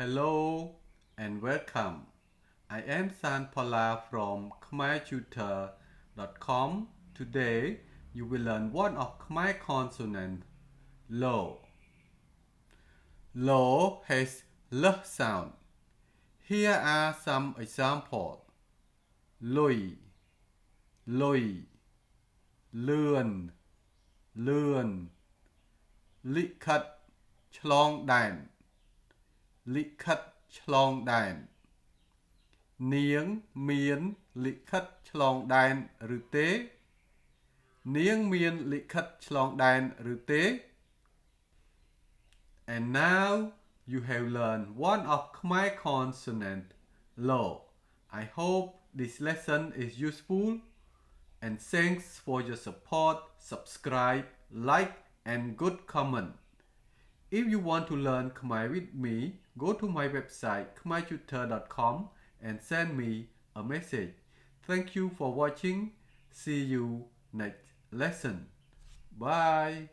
Hello and welcome. I am Phalla from khmertutor.com. Today you will learn one of Khmer consonant Lo. Lo has L sound. Here are some examples. Lui, lui, lươn, lươn, lị khất, chlong đàn, lị khất, chlong đàn. Niếng, miến, lị khất, chlong đàn, rư tế. Niếng miên lị khất, chlong đàn, rư tế. And now you have learned one of Khmer consonant Lo. I hope this lesson is useful and thanks for your support, subscribe, like and good comment. If you want to learn Khmer with me, go to my website khmertutor.com and send me a message. Thank you for watching. See you next lesson. Bye.